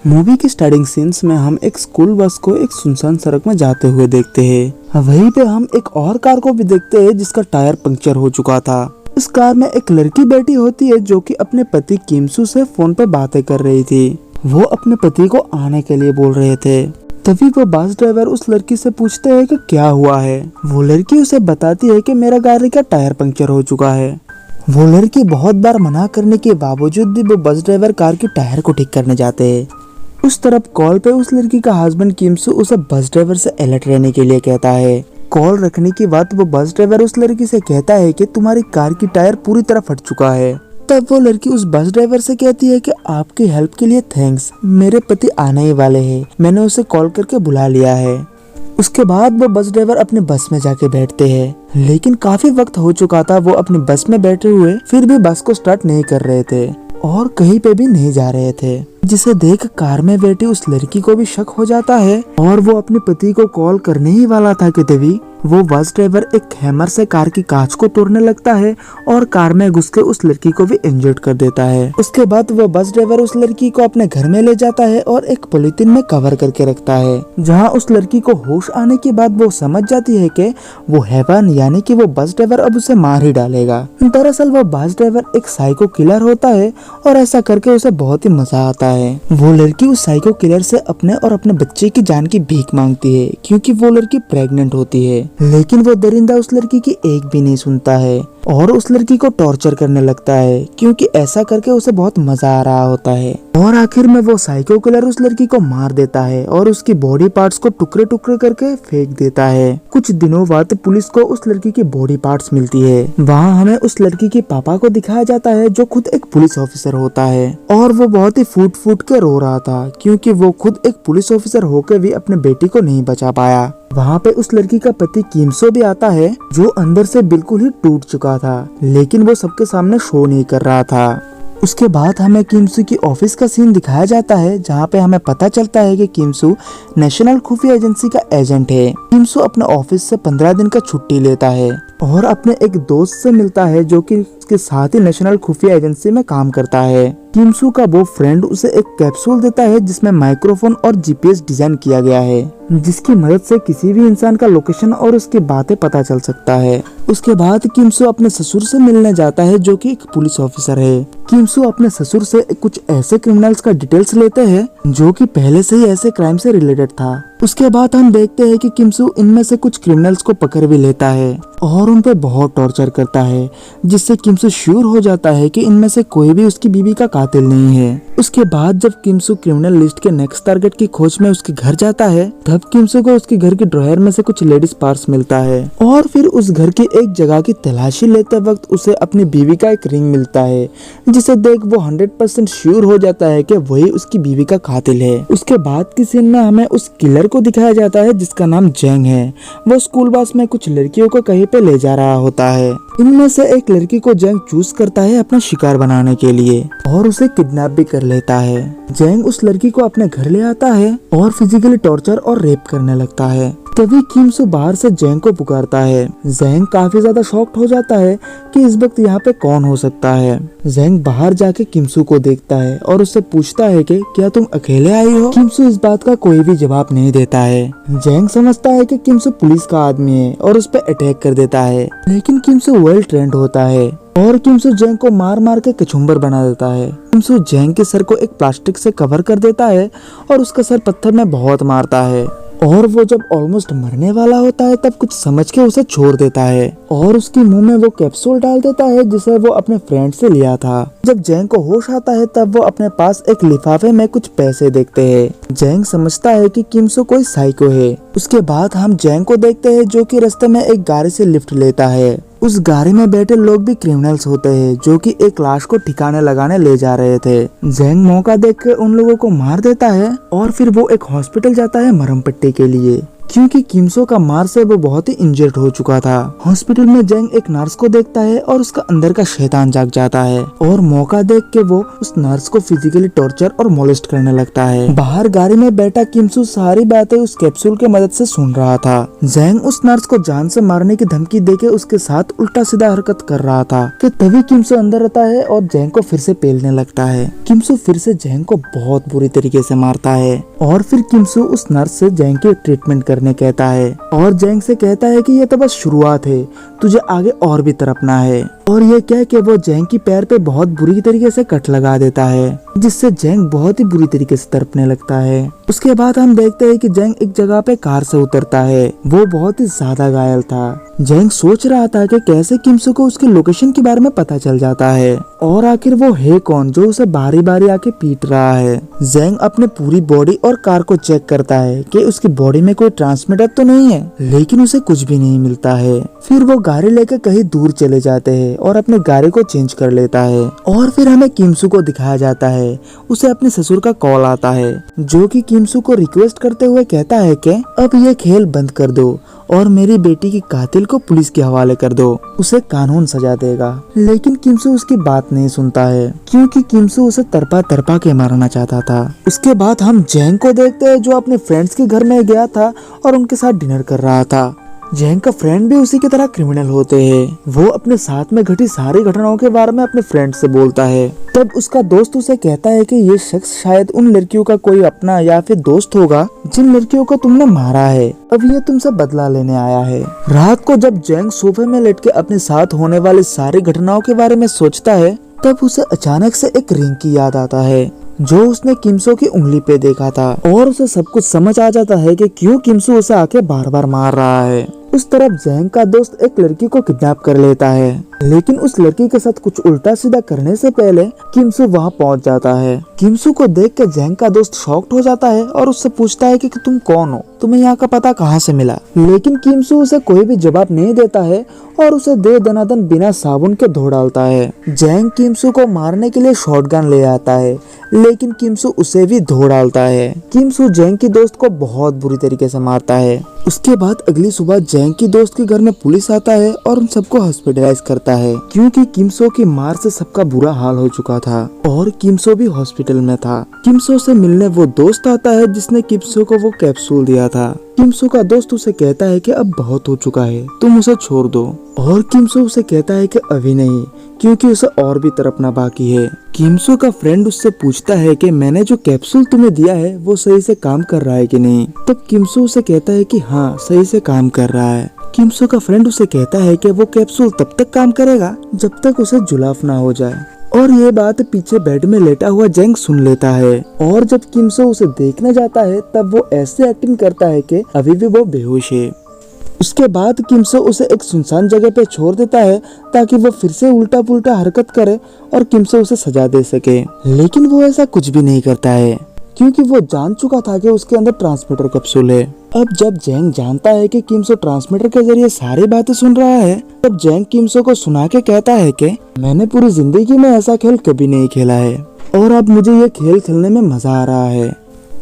Movie के starting scenes में हम एक स्कूल बस को एक सुनसान सड़क में जाते हुए देखते हैं। वहीं पे हम एक और कार को भी देखते हैं जिसका टायर पंक्चर हो चुका था। इस कार में एक लड़की बैठी होती है जो कि अपने पति किमसू से फोन पे बातें कर रही थी। वो अपने पति को आने के लिए बोल रहे थे। तभी वो बस ड्राइवर उस लड़की से पूछते हैं कि क्या हुआ है। वो लड़की उसे बताती है कि मेरा गाड़ी का टायर पंक्चर हो चुका है। वो लड़की बहुत बार मना करने के बावजूद भी वो बस ड्राइवर कार के टायर को ठीक करने जाते हैं। उस तरफ कॉल पे उस लड़की का हस्बैंड किमसू उसे बस ड्राइवर से अलर्ट रहने के लिए कहता है। कॉल रखने के बाद वो बस ड्राइवर उस लड़की से कहता है कि तुम्हारी कार की टायर पूरी तरह फट चुका है। तब वो लड़की उस बस ड्राइवर से कहती है कि आपकी हेल्प के लिए थैंक्स, मेरे पति आने ही वाले हैं, मैंने उसे कॉल करके बुला लिया है। उसके बाद वो बस ड्राइवर अपने बस में जाके बैठते हैं, लेकिन काफी वक्त हो चुका था। वो अपनी बस में बैठे हुए फिर भी बस को स्टार्ट नहीं कर रहे थे और कहीं पे भी नहीं जा रहे थे, जिसे देख कार में बैठी उस लड़की को भी शक हो जाता है और वो अपने पति को कॉल करने ही वाला था कि तभी वो बस ड्राइवर एक हैमर से कार की कांच को तोड़ने लगता है और कार में घुस के उस लड़की को भी इंजर्ड कर देता है। उसके बाद वो बस ड्राइवर उस लड़की को अपने घर में ले जाता है और एक पॉलिथीन में कवर करके रखता है, जहां उस लड़की को होश आने के बाद वो समझ जाती है कि वो हैवन यानी कि वो बस ड्राइवर अब उसे मार ही डालेगा। दरअसल वो बस ड्राइवर एक साइको किलर होता है और ऐसा करके उसे बहुत ही मजा आता है। वो लड़की उस साइको किलर से अपने और अपने बच्चे की जान की भीख मांगती है क्योंकि वो लड़की प्रेग्नेंट होती है, लेकिन वो दरिंदा उस लड़की की एक भी नहीं सुनता है और उस लड़की को टॉर्चर करने लगता है क्योंकि ऐसा करके उसे बहुत मजा आ रहा होता है। और आखिर में वो साइको किलर उस लड़की को मार देता है और उसकी बॉडी पार्ट्स को टुकड़े टुकड़े करके फेंक देता है। कुछ दिनों बाद पुलिस को उस लड़की की बॉडी पार्ट्स मिलती है। वहाँ हमें उस लड़की के पापा को दिखाया जाता है जो खुद एक पुलिस ऑफिसर होता है और वो बहुत ही फूट फूट के रो रहा था क्योंकि वो खुद एक पुलिस ऑफिसर होकर भी अपने बेटी को नहीं बचा पाया। वहाँ पे उस लड़की का पति किमसो भी आता है जो अंदर से बिल्कुल ही टूट चुका था, लेकिन वो सबके सामने शो नहीं कर रहा था। उसके बाद हमें किमसू की ऑफिस का सीन दिखाया जाता है जहाँ पे हमें पता चलता है कि किमसू नेशनल खुफिया एजेंसी का एजेंट है। किमसू अपने ऑफिस से 15 दिन का छुट्टी लेता है और अपने एक दोस्त से मिलता है जो कि उसके साथ ही नेशनल खुफिया एजेंसी में काम करता है। किमसू का वो फ्रेंड उसे एक कैप्सूल देता है जिसमें माइक्रोफोन और जीपीएस डिजाइन किया गया है, जिसकी मदद से किसी भी इंसान का लोकेशन और उसकी बातें पता चल सकता है। उसके बाद किमसू अपने ससुर से मिलने जाता है जो कि एक पुलिस ऑफिसर है। किमसू अपने ससुर से कुछ ऐसे क्रिमिनल्स का डिटेल्स लेते हैं जो कि पहले से ही ऐसे क्राइम से रिलेटेड था। उसके बाद हम देखते हैं कि किमसू इनमें से कुछ क्रिमिनल्स को पकड़ भी लेता है और उन पे बहुत टॉर्चर करता है, जिससे किमसू श्योर हो जाता है कि इनमें से कोई भी उसकी बीवी का कातिल नहीं है। उसके बाद जब किमसू क्रिमिनल लिस्ट के नेक्स्ट टारगेट की खोज में उसके घर जाता है, तब किमसू को उसके घर के ड्रॉयर में से कुछ लेडीज पर्स मिलता है और फिर उस घर की एक जगह की तलाशी लेते वक्त उसे अपनी बीवी का एक रिंग मिलता है, जिसे देख वो 100% श्योर हो जाता है कि वही उसकी बीवी का कातिल है। उसके बाद की सीन में हमें उस किलर को दिखाया जाता है जिसका नाम जेंग है। वो स्कूल बस में कुछ लड़कियों को कहीं पे ले जा रहा होता है। इनमें से एक लड़की को जेंग चूज करता है अपना शिकार बनाने के लिए और उसे किडनैप भी कर लेता है। जेंग उस लड़की को अपने घर ले आता है और फिजिकली टॉर्चर और रेप करने लगता है। तभी किमसू बाहर से जेंग को पुकारता है। जेंग काफी ज्यादा शॉक्ड हो जाता है कि इस वक्त यहाँ पे कौन हो सकता है। जेंग बाहर जाके किमसू को देखता है और उससे पूछता है कि क्या तुम अकेले आई हो। किमसू इस बात का कोई भी जवाब नहीं देता है। जेंग समझता है कि किमसू पुलिस का आदमी है और उस पर अटैक कर देता है, लेकिन किमसू वेल ट्रेंड होता है और किमसू जेंग को मार मार के कचुम्बर बना देता है। किमसू जेंग के सर को एक प्लास्टिक से कवर कर देता है और उसका सर पत्थर में बहुत मारता है और वो जब ऑलमोस्ट मरने वाला होता है तब कुछ समझ के उसे छोड़ देता है और उसके मुंह में वो कैप्सूल डाल देता है जिसे वो अपने फ्रेंड से लिया था। जब जेंग को होश आता है तब वो अपने पास एक लिफाफे में कुछ पैसे देखते हैं। जेंग समझता है कि किमसू कोई साइको है। उसके बाद हम जेंग को देखते हैं जो कि रास्ते में एक गाड़ी से लिफ्ट लेता है। उस गाड़ी में बैठे लोग भी क्रिमिनल्स होते हैं जो कि एक लाश को ठिकाने लगाने ले जा रहे थे। जेंग मौका देखकर उन लोगों को मार देता है और फिर वो एक हॉस्पिटल जाता है मरहम पट्टी के लिए। क्योंकि किमसो का मार से वो बहुत ही इंजर्ड हो चुका था। हॉस्पिटल में जेंग एक नर्स को देखता है और उसका अंदर का शैतान जाग जाता है और मौका देख के वो उस नर्स को फिजिकली टॉर्चर और मोलेस्ट करने लगता है। बाहर गाड़ी में बैठा किमसो सारी बातें उस कैप्सूल के मदद से सुन रहा था। जेंग उस नर्स को जान से मारने की धमकी देके उसके साथ उल्टा सीधा हरकत कर रहा था कि तभी किमसो अंदर आता है और जेंग को फिर से पेलने लगता है। किमसो फिर से जेंग को बहुत बुरी तरीके से मारता है और फिर किमसो उस नर्स से जेंग की ट्रीटमेंट करने कहता है और जेंग से कहता है कि ये तो बस शुरुआत है, तुझे आगे और भी तड़पना है। और ये कह के वो जेंग की पैर पे बहुत बुरी तरीके से कट लगा देता है, जिससे जेंग बहुत ही बुरी तरीके से तड़पने लगता है। उसके बाद हम देखते हैं कि जेंग एक जगह पे कार से उतरता है। वो बहुत ही ज्यादा घायल था। जेंग सोच रहा था कि कैसे किमसो को उसकी लोकेशन के बारे में पता चल जाता है और आखिर वो है कौन जो उसे बारी बारी आके पीट रहा है। जेंग अपने पूरी बॉडी और कार को चेक करता है कि उसकी बॉडी में कोई ट्रांसमीटर तो नहीं है, लेकिन उसे कुछ भी नहीं मिलता है। फिर वो गाड़ी लेकर कहीं दूर चले जाते हैं और अपने गाड़ी को चेंज कर लेता है। और फिर हमें किमसो को दिखाया जाता है। उसे अपने ससुर का कॉल आता है जो कि किमसो को रिक्वेस्ट करते हुए कहता है कि अब ये खेल बंद कर दो और मेरी बेटी की कातिल को पुलिस के हवाले कर दो, उसे कानून सजा देगा। लेकिन किमसो उसकी बात नहीं सुनता है क्योंकि किमसो उसे तरपा तरपा के मारना चाहता था। उसके बाद हम जेंग को देखते हैं जो अपने फ्रेंड्स के घर में गया था और उनके साथ डिनर कर रहा था। जेंग का फ्रेंड भी उसी की तरह क्रिमिनल होते हैं। वो अपने साथ में घटी सारी घटनाओं के बारे में अपने फ्रेंड से बोलता है। तब उसका दोस्त उसे कहता है कि ये शख्स शायद उन लड़कियों का कोई अपना या फिर दोस्त होगा जिन लड़कियों को तुमने मारा है। अब ये तुमसे बदला लेने आया है। रात को जब जेंग सोफे में लेट के अपने साथ होने वाली सारी घटनाओं के बारे में सोचता है, तब उसे अचानक से एक रिंग की याद आता है जो उसने किमसो की उंगली पे देखा था और उसे सब कुछ समझ आ जाता है कि क्यों किमसो उसे आके बार बार मार रहा है। उस तरफ जेंग का दोस्त एक लड़की को किडनैप कर लेता है, लेकिन उस लड़की के साथ कुछ उल्टा सीधा करने से पहले किमसो वहां पहुंच जाता है। किमसो को देख कर जेंग का दोस्त शॉक्ड हो जाता है और उससे पूछता है कि तुम कौन हो, तुम्हें यहाँ का पता कहाँ से मिला। लेकिन किमसो उसे कोई भी जवाब नहीं देता है और उसे दे दनादन बिना साबुन के धो डालता है। जेंग किमसो को मारने के लिए शॉटगन ले आता है, लेकिन किमसो उसे भी धो डालता है। किमसो जेंग की दोस्त को बहुत बुरी तरीके से मारता है। उसके बाद अगली सुबह जेंग की दोस्त के घर में पुलिस आता है और उन सबको हॉस्पिटलाइज करता है क्योंकि किमसो की मार से सबका बुरा हाल हो चुका था और किमसो भी हॉस्पिटल में था। किमसो से मिलने वो दोस्त आता है जिसने किमसो को वो कैप्सूल दिया था। किमसो का दोस्त उसे कहता है कि अब बहुत हो चुका है, तुम उसे छोड़ दो। और किमसो उसे कहता है कि अभी नहीं, क्योंकि उसे और भी तड़पना बाकी है। किमसो का फ्रेंड उससे पूछता है कि मैंने जो कैप्सूल तुम्हें दिया है वो सही से काम कर रहा है कि नहीं। तब किमसो उसे कहता है कि हाँ, सही से काम कर रहा है। किमसो का फ्रेंड उसे कहता है कि वो कैप्सूल तब तक काम करेगा जब तक उसे जुलाफ ना हो जाए। और ये बात पीछे बेड में लेटा हुआ जेंग सुन लेता है और जब किमसो उसे देखने जाता है तब वो ऐसे एक्टिंग करता है कि अभी भी वो बेहोश है। उसके बाद किमसो उसे एक सुनसान जगह पे छोड़ देता है ताकि वो फिर से उल्टा पुल्टा हरकत करे और किमसो उसे सजा दे सके। लेकिन वो ऐसा कुछ भी नहीं करता है क्योंकि वो जान चुका था कि उसके अंदर ट्रांसमीटर कैप्सूल है। अब जब जेंग जानता है कि किमसो ट्रांसमीटर के जरिए सारी बातें सुन रहा है, तब जेंग किमसो को सुना के कहता है कि मैंने पूरी जिंदगी में ऐसा खेल कभी नहीं खेला है और अब मुझे ये खेल खेलने में मजा आ रहा है।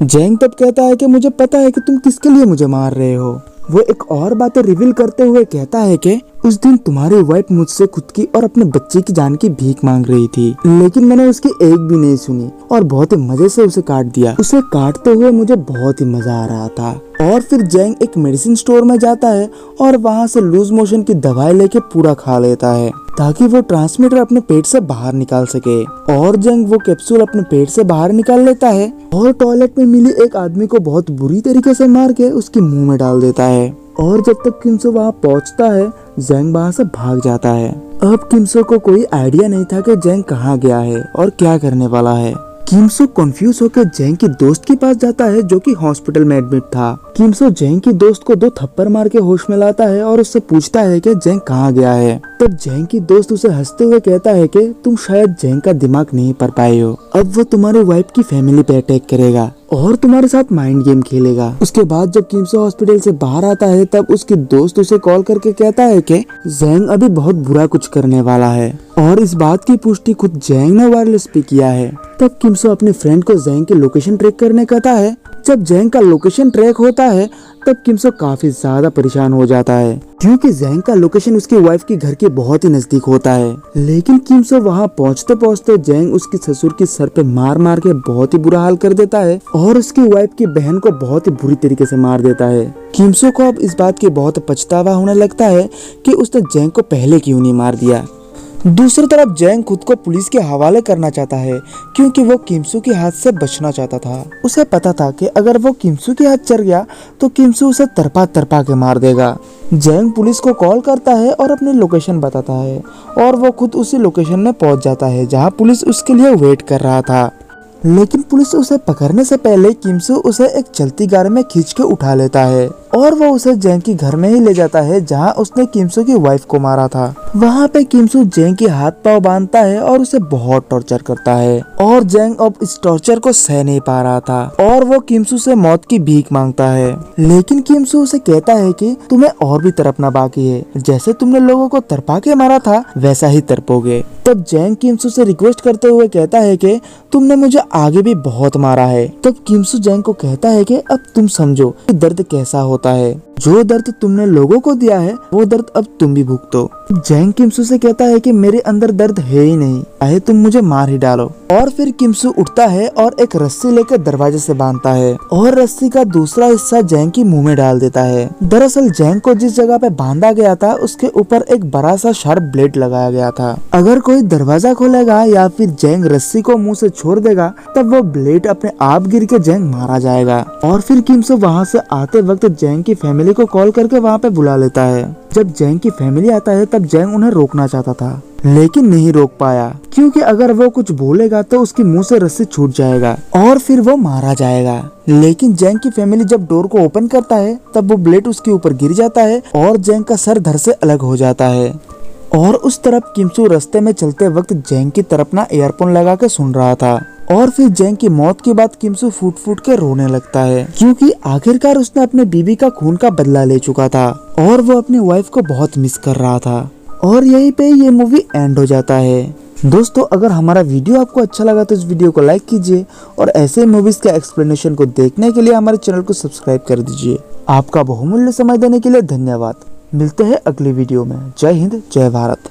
जेंग तब कहता है कि मुझे पता है कि तुम किसके लिए मुझे मार रहे हो। वो एक और बात रिवील करते हुए कहता है कि उस दिन तुम्हारी वाइफ मुझसे खुद की और अपने बच्चे की जान की भीख मांग रही थी, लेकिन मैंने उसकी एक भी नहीं सुनी और बहुत ही मजे से उसे काट दिया। उसे काटते हुए मुझे बहुत ही मजा आ रहा था। और फिर जेंग एक मेडिसिन स्टोर में जाता है और वहाँ से लूज मोशन की दवाई लेके पूरा खा लेता है ताकि वो ट्रांसमीटर अपने पेट से बाहर निकाल सके। और जेंग वो कैप्सूल अपने पेट से बाहर निकाल लेता है और टॉयलेट में मिली एक आदमी को बहुत बुरी तरीके से मार के उसके मुंह में डाल देता है। और जब तक किमसो वहाँ पहुँचता है, जेंग वहाँ से भाग जाता है। अब किमसो को कोई आइडिया नहीं था कि जेंग कहाँ गया है और क्या करने वाला है। किमसो कंफ्यूज होकर जेंग की दोस्त के पास जाता है जो कि हॉस्पिटल में एडमिट था। किमसो जेंग की दोस्त को 2 थप्पड़ मार के होश में लाता है और उससे पूछता है कि जेंग कहाँ गया है। तब जेंग की दोस्त उसे हंसते हुए कहता है कि तुम शायद जेंग का दिमाग नहीं पढ़ पाए हो, अब वो तुम्हारी वाइफ की फैमिली पे अटैक करेगा और तुम्हारे साथ माइंड गेम खेलेगा। उसके बाद जब किमसो हॉस्पिटल से बाहर आता है तब उसकी दोस्त उसे कॉल करके कहता है कि जेंग अभी बहुत बुरा कुछ करने वाला है और इस बात की पुष्टि खुद जेंग ने वायरलेस पे किया है। तब किमसो अपने फ्रेंड को जेंग की लोकेशन ट्रैक करने कहता है जब जैंग का लोकेशन ट्रैक होता है तब किमसो काफी ज्यादा परेशान हो जाता है क्योंकि जैंग का लोकेशन उसकी वाइफ के घर के बहुत ही नजदीक होता है। लेकिन किमसो वहां पहुंचते पहुंचते जैंग उसके ससुर के सर पे मार मार के बहुत ही बुरा हाल कर देता है और उसकी वाइफ की बहन को बहुत ही बुरी तरीके से मार देता है। किमसो को अब इस बात की बहुत पछतावा होने लगता है कि उसने जैंग को पहले क्यों नहीं मार दिया। दूसरी तरफ जैंग खुद को पुलिस के हवाले करना चाहता है क्योंकि वो किमसू के हाथ से बचना चाहता था। उसे पता था कि अगर वो किमसू के हाथ चढ़ गया तो किमसू उसे तरपा तरपा के मार देगा। जैंग पुलिस को कॉल करता है और अपनी लोकेशन बताता है और वो खुद उसी लोकेशन में पहुंच जाता है जहां पुलिस उसके लिए वेट कर रहा था। लेकिन पुलिस उसे पकड़ने से पहले किमसू उसे एक चलती गाड़ी में खींच के उठा लेता है और वो उसे जैंग की घर में ही ले जाता है जहां उसने किमसू की वाइफ को मारा था। वहां पे किमसू जैंग के हाथ पांव बांधता है और उसे बहुत टॉर्चर करता है और जैंग अब इस टॉर्चर को सह नहीं पा रहा था और वो किमसू से मौत की भीख मांगता है। लेकिन किमसू उसे कहता है कि तुम्हें और भी तड़पना बाकी है, जैसे तुमने लोगों को तड़पा के मारा था वैसा ही तड़पोगे। तब जैंग किमसू से रिक्वेस्ट करते हुए कहता है कि तुमने मुझे आगे भी बहुत मारा है। तब किमसू जैंग को कहता है कि अब तुम समझो कि दर्द कैसा होता है, जो दर्द तुमने लोगों को दिया है वो दर्द अब तुम भी भुगतो। जैंग किमसू से कहता है कि मेरे अंदर दर्द है ही नहीं, चाहे तुम मुझे मार ही डालो। और फिर किमसू उठता है और एक रस्सी लेकर दरवाजे से बांधता है और रस्सी का दूसरा हिस्सा जैंग की मुंह में डाल देता है। दरअसल जैंग को जिस जगह पे बांधा गया था उसके ऊपर एक बड़ा सा शार्प ब्लेड लगाया गया था। अगर कोई दरवाजा खोलेगा या फिर जैंग रस्सी को मुंह से छोड़ देगा तब वो ब्लेड अपने आप गिर के जैंग मारा जाएगा। और फिर किमसू वहाँ से आते वक्त जैंग की फैमिली को कॉल करके वहाँ पे बुला लेता है। जब जैंग की फैमिली आता है तब जैंग उन्हें रोकना चाहता था लेकिन नहीं रोक पाया क्योंकि अगर वो कुछ बोलेगा तो उसके मुंह से रस्सी छूट जाएगा और फिर वो मारा जाएगा। लेकिन जैंग की फैमिली जब डोर को ओपन करता है तब वो ब्लेड उसके ऊपर गिर जाता है और जैंग का सर धड़ से अलग हो जाता है। और उस तरफ किमसू रास्ते में चलते वक्त जैंग की तरफ ना ईयरफोन लगा के सुन रहा था। और फिर जैंग की मौत के बाद किमसू फूट फूट के रोने लगता है क्योंकि आखिरकार उसने अपने बीबी का खून का बदला ले चुका था और वो अपनी वाइफ को बहुत मिस कर रहा था। और यहीं पे ये मूवी एंड हो जाता है। दोस्तों अगर हमारा वीडियो आपको अच्छा लगा तो इस वीडियो को लाइक कीजिए और ऐसे मूवीज के एक्सप्लेनेशन को देखने के लिए हमारे चैनल को सब्सक्राइब कर दीजिए। आपका बहुमूल्य समय देने के लिए धन्यवाद। मिलते हैं अगली वीडियो में। जय हिंद, जय भारत।